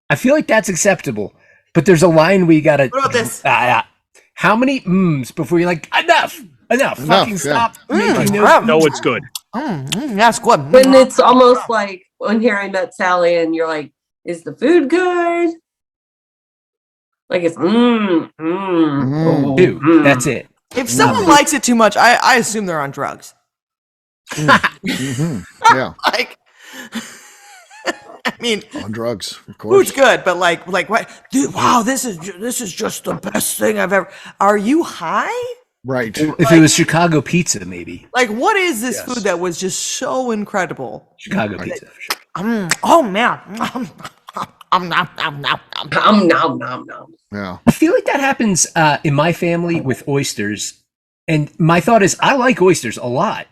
I feel like that's acceptable. But there's a line we gotta.
What about this?
How many before you're like, enough, fucking stop making
No, it's good.
That's good.
When it's almost like when Here I Met Sally and you're like, is the food good? Like it's
Dude, that's it.
If someone likes it too much, I assume they're on drugs.
Yeah,
Like, I mean,
on drugs, of course.
food's good, but like what? Dude, wow, this is just the best thing I've ever. Are you high?
Right.
If it was Chicago pizza, maybe.
Like, what is this food that was just so incredible?
Chicago pizza. For sure.
Oh man.
nom nom nom.
Yeah.
I feel like that happens in my family with oysters. And my thought is, I like oysters a lot.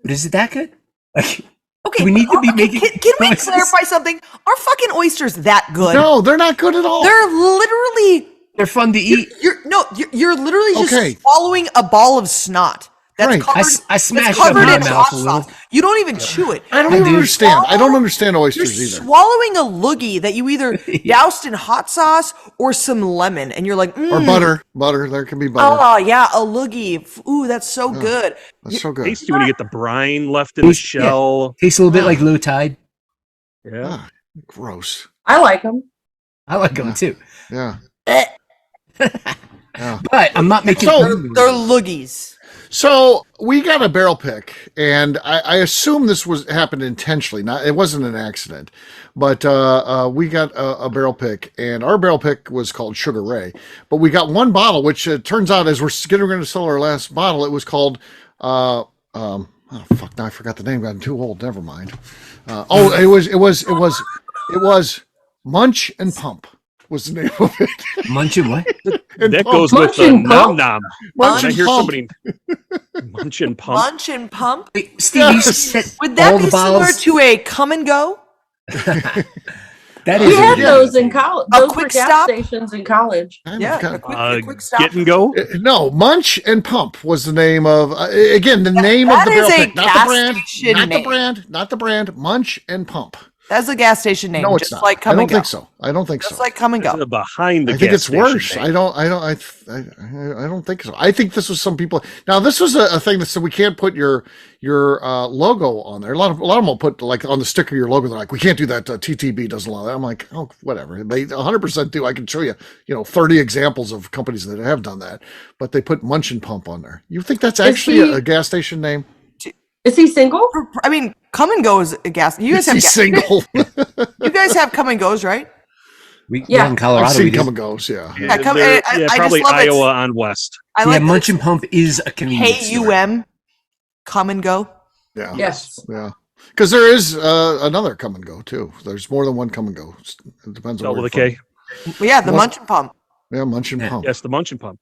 But is it that good? Like,
Okay,
do we need to be making
can we
choices?
clarify something? Are fucking oysters that good?
No, they're not good at all.
They're literally
They're fun to eat.
you're literally just
Okay.
swallowing a ball of snot. That's
Right.
covered,
I smashed
that's
up
covered
my
in
mouth
hot
a little.
sauce. You don't even chew it.
I don't
I
even
do.
understand. I don't understand
You're
oysters either.
swallowing a loogie that you either doused in hot sauce or some lemon, and you're like,
Or butter. Butter. There can be butter.
oh yeah, a loogie. Ooh, that's so good.
That's so good.
Tasty when you get the brine left in the shell.
Tastes a little bit like low tide.
Yeah.
Ah, gross.
I like them.
I like them too.
Yeah.
But I'm not making
So-
They're loogies.
So we got a barrel pick, and I assume this happened intentionally. It wasn't an accident, but we got a barrel pick, and our barrel pick was called Sugar Ray. But we got one bottle, which turns out as we're getting ready to sell our last bottle, it was called oh fuck! Now I forgot the name. I'm too old. Never mind. It was Munch and Pump was the name of it.
Munching what?
And
That
Pump.
goes with the
Munch and
nom
pump?
nom.
Munch
I
and
hear
Pump.
somebody munch and pump.
Munch and pump.
Wait, Steve, you
Yes.
said
Would that
all
be
the
similar
bottles.
to a come and go?
That
We
is
had
yeah.
those in college.
A
Those were
quick
gas
stop?
stations in college.
Yeah,
Kind
a
of-
quick stop.
Get and go.
No, Munch and Pump was the name of again the name of
that
the
is
barrel
a
pick, not the
gas
brand,
station
not the
name.
brand, not the brand. Munch and Pump.
That's a gas station name.
No, it's
just
not.
like
I
come
don't
and go.
think so. I don't think
Just
so.
like come and go.
Behind the
I think
gas
it's
station
worse.
thing.
I don't think so. I think this was some people. Now this was a thing that said we can't put your logo on there. A lot of them will put like on the sticker your logo. They're like, we can't do that. TTB doesn't allow that. I'm like, oh, whatever. They 100% do. I can show you 30 examples of companies that have done that, but they put Munch and Pump on there. You think that's actually a gas station name?
Is he single?
I mean, come and go is a gas. You guys have
He's single.
you guys have come and goes, right?
Yeah.
in Colorado.
I've seen
we do.
come and goes. Yeah.
Yeah, come-
They're-
I just
probably
love it.
Iowa on west.
I
Yeah,
like
Munch and Pump is a convenience store.
KUM, come and go.
Yeah.
Yes.
Yeah. Because there is another come and go too. There's more than one come and go. It depends on
Spelled
where
with a
you're
K.
Well, yeah, the
What?
Munch and Pump.
from. Yeah, Munch and
Yeah.
Pump.
Yes, the munch and pump.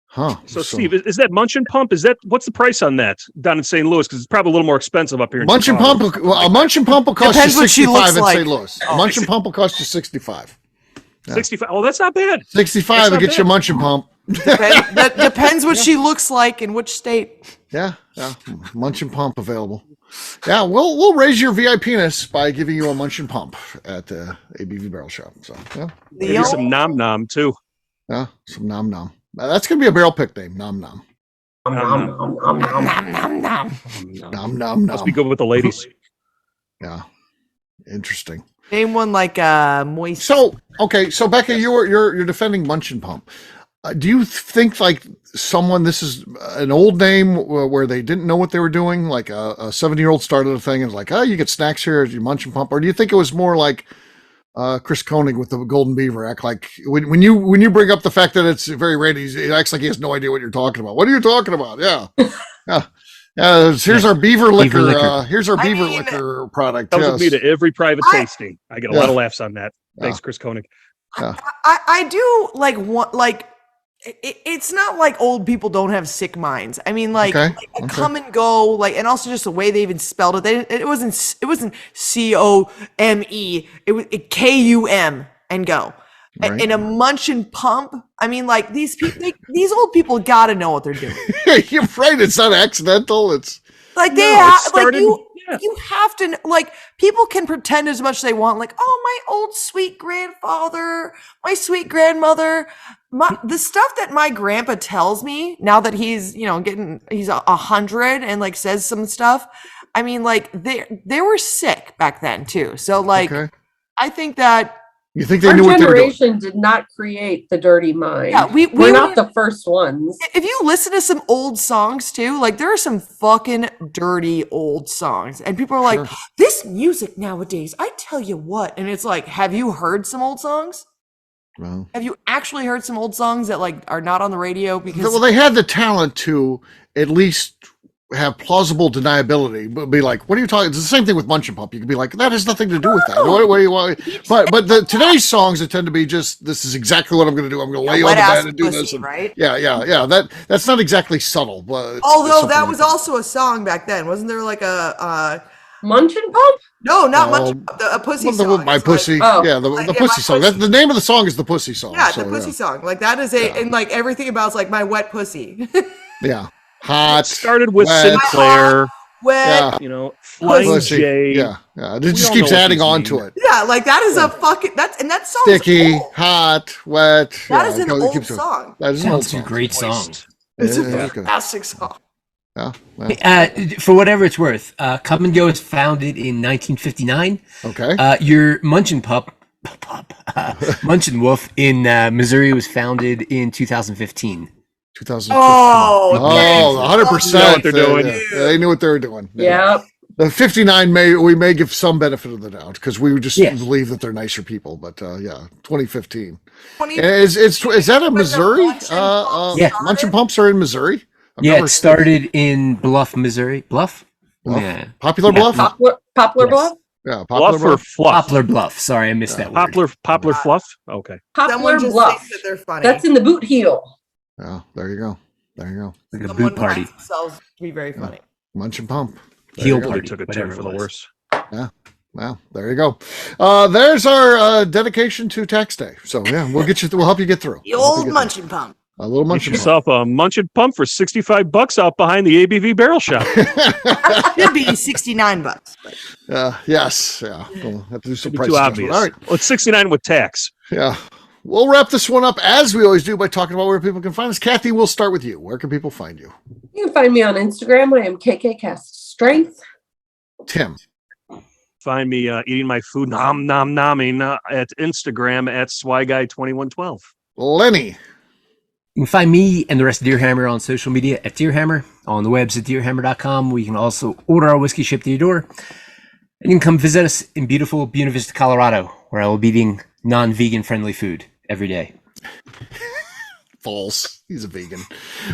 Huh.
So, Steve, is that munch and pump? What's the price on that down in St. Louis? Because it's probably a little more expensive up here. In
Munch and
Chicago.
Pump. Well, a Munch and Pump will cost
Depends
you
what she
65
looks
in
like.
St. Louis.
Oh,
A Munch and Pump will cost you 65.
65. Oh, that's not bad.
65
That's
to
not
get
bad.
you a Munch and Pump.
That depends what she looks like in which state.
Yeah. Munch and Pump available. Yeah, we'll raise your VIPness by giving you a Munch and Pump at the ABV Barrel Shop. So yeah,
Maybe
Leo?
some nom nom too.
yeah, some nom nom. That's gonna be a barrel pick name. Nom nom. Nom nom nom.
Must be good with the ladies.
Yeah. Interesting.
Name one like moist.
So okay, so Becca, you're defending Munch and Pump. Do you think like this is an old name where they didn't know what they were doing? Like a 70-year-old started a thing and was like, oh, you get snacks here, you Munch and Pump, or do you think it was more like Chris Koenig with the Golden Beaver act like when you bring up the fact that it's very red, he acts like he has no idea what you're talking about. What are you talking about? Yeah, yeah. Here's our beaver liquor.
liquor.
Here's our beaver
mean,
liquor product.
Comes with me
Yes.
to every private tasting. I get a lot
Yeah.
of laughs on that. Thanks,
Yeah.
Chris Koenig.
I do like it's not like old people don't have sick minds. I mean, like,
Okay,
like a come and go, like, and also just the way they even spelled it. It wasn't COME. It was KUM and go.
Right.
And a munch and pump. I mean, like these people, these old people got to know what they're doing.
You're right. It's not accidental. It's
Like they have, like you have to, like, people can pretend as much as they want, like, oh, my old sweet grandfather, my sweet grandmother, the stuff that my grandpa tells me now that he's, you know, he's 100 and like says some stuff. I mean, like they were sick back then too. So like, I think that.
You think they
Our
knew what they were doing?
generation did not create the dirty mind.
Yeah,
we're not the first ones.
If you listen to some old songs too, like there are some fucking dirty old songs, and people are like, "This music nowadays, I tell you what," and it's like, have you heard some old songs?
Well,
have you actually heard some old songs that like are not on the radio? Because
they had the talent to at least have plausible deniability, but be like, what are you talking? It's the same thing with Munch and Pump. You can be like, that has nothing to do with that. What do you want? But today's songs that tend to be just, this is exactly what I'm going to do. I'm going to lay on the bed and do this. And,
right?
Yeah. That's not exactly subtle. But
although that was also a song back then, wasn't there? Like a
Munch and Pump?
No, not Munch and Pump. A Pussy song.
My Pussy. The Pussy song. The name of the song is the Pussy song.
Yeah, the Pussy song. Like that is and like everything about it's like my wet pussy.
Yeah. Hot.
It started with Sinclair.
Wet.
You know, Flying J.
Yeah. It just keeps adding on to it.
Yeah, like that is a fucking that song.
Sticky, hot, wet.
That is an old song.
That is an old song.
It's a great song.
It's a fantastic song.
Yeah.
For whatever it's worth, Come and Go was founded in 1959.
Okay.
Your Munch and Munch and Wolf in Missouri was founded in 2015.
2015.
Oh,
100%.
They know what they're doing.
They knew what they were doing.
Yeah.
The 59 we may give some benefit of the doubt because we would just believe that they're nicer people. But 2015. Is that a Missouri? Munch and Pumps are in Missouri.
It started in Bluff, Missouri. Bluff?
Yeah. Popular Bluff?
Poplar Bluff?
Yeah,
Bluff or Fluff?
Poplar Bluff. Sorry, I missed that word.
Poplar Fluff? Okay.
Poplar Bluff.
That they're funny.
That's in the Boot Heel.
Yeah, there you go.
Like a boot party.
Themselves to be very funny.
Munch and Pump.
Heel
Really
party.
took a turn for the worse.
Yeah. Well, there you go. There's our dedication to Tax Day. So yeah, we'll help you get through.
The old Munch and Pump.
A little Munch and Pump.
Yourself a Munch and Pump for $65 out behind the ABV Barrel Shop.
Should be $69. But.
Yes. Yeah. We'll have to do some price
Too
adjustment.
obvious.
All right.
Well, it's $69 with tax.
Yeah. We'll wrap this one up as we always do by talking about where people can find us. Kathy, we'll start with you. Where can people find you?
You can find me on Instagram. I am KKCastStrength.
Tim.
Find me eating my food nomming at Instagram at SwyGuy2112.
Lenny.
You can find me and the rest of Deerhammer on social media at Deerhammer, on the webs at deerhammer.com. We can also order our whiskey shipped to your door. And you can come visit us in beautiful Buena Vista, Colorado, where I will be eating non-vegan friendly food every day.
False. He's a vegan.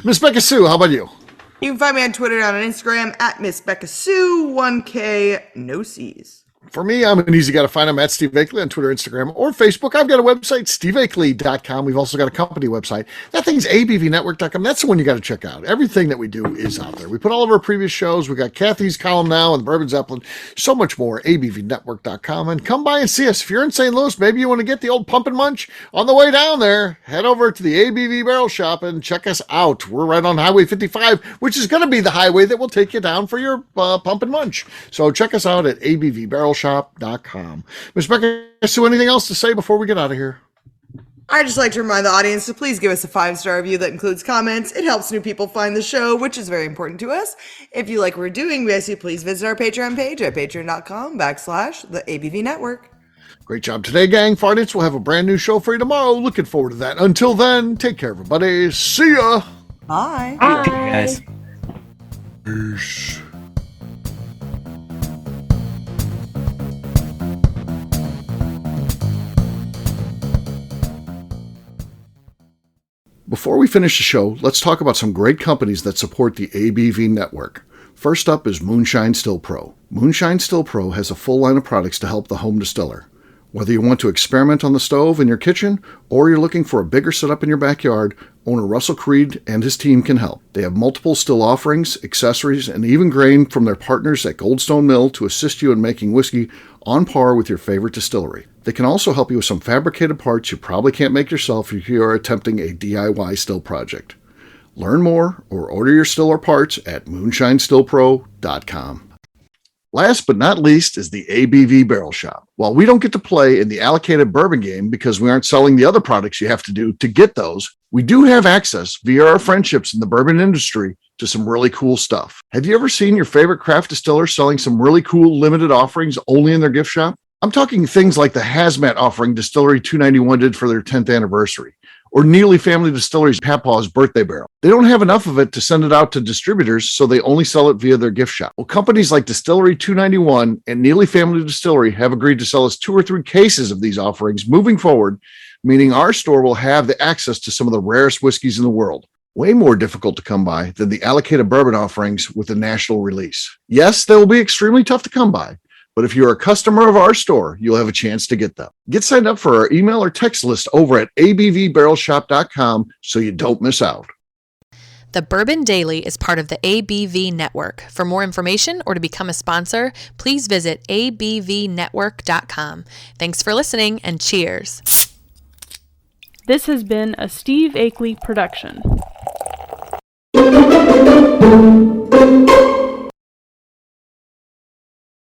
Miss Beka Sue, how about you?
You can find me on Twitter and on Instagram at Miss Beka Sue, 1K, no C's.
For me, I'm an easy guy to find. I'm at Steve Akeley on Twitter, Instagram, or Facebook. I've got a website, steveakeley.com. We've also got a company website. That thing's abvnetwork.com. That's the one you got to check out. Everything that we do is out there. We put all of our previous shows. We got Kathy's column now and the Bourbon Zeppelin. So much more, abvnetwork.com. And come by and see us. If you're in St. Louis, maybe you want to get the old Pump and Munch. On the way down there, head over to the ABV Barrel Shop and check us out. We're right on Highway 55, which is going to be the highway that will take you down for your Pump and Munch. So check us out at abvbarrelshop.com. Ms. Beka Sue, anything else to say before we get out of here?
I'd just like to remind the audience to please give us a 5-star review that includes comments. It helps new people find the show, which is very important to us. If you like what we're doing, we ask you please visit our Patreon page at patreon.com/the ABV Network.
Great job today, gang. Farnitz will have a brand new show for you tomorrow. Looking forward to that. Until then, take care, everybody. See ya.
Bye.
Bye.
Guys.
Peace. Before we finish the show, let's talk about some great companies that support the ABV network. First up is Moonshine Still Pro. Moonshine Still Pro has a full line of products to help the home distiller. Whether you want to experiment on the stove in your kitchen or you're looking for a bigger setup in your backyard, owner Russell Creed and his team can help. They have multiple still offerings, accessories, and even grain from their partners at Goldstone Mill to assist you in making whiskey on par with your favorite distillery. They can also help you with some fabricated parts you probably can't make yourself if you are attempting a DIY still project. Learn more or order your still or parts at moonshinestillpro.com. Last but not least is the ABV Barrel Shop. While we don't get to play in the allocated bourbon game because we aren't selling the other products you have to do to get those, we do have access via our friendships in the bourbon industry to some really cool stuff. Have you ever seen your favorite craft distiller selling some really cool limited offerings only in their gift shop? I'm talking things like the Hazmat offering Distillery 291 did for their 10th anniversary, or Neely Family Distillery's Papaw's birthday barrel. They don't have enough of it to send it out to distributors, so they only sell it via their gift shop. Well, companies like Distillery 291 and Neely Family Distillery have agreed to sell us 2 or 3 cases of these offerings moving forward, meaning our store will have the access to some of the rarest whiskeys in the world. Way more difficult to come by than the allocated bourbon offerings with a national release. Yes, they will be extremely tough to come by, but if you're a customer of our store, you'll have a chance to get them. Get signed up for our email or text list over at abvbarrelshop.com so you don't miss out.
The Bourbon Daily is part of the ABV Network. For more information or to become a sponsor, please visit abvnetwork.com. Thanks for listening and cheers.
This has been a Steve Akeley production.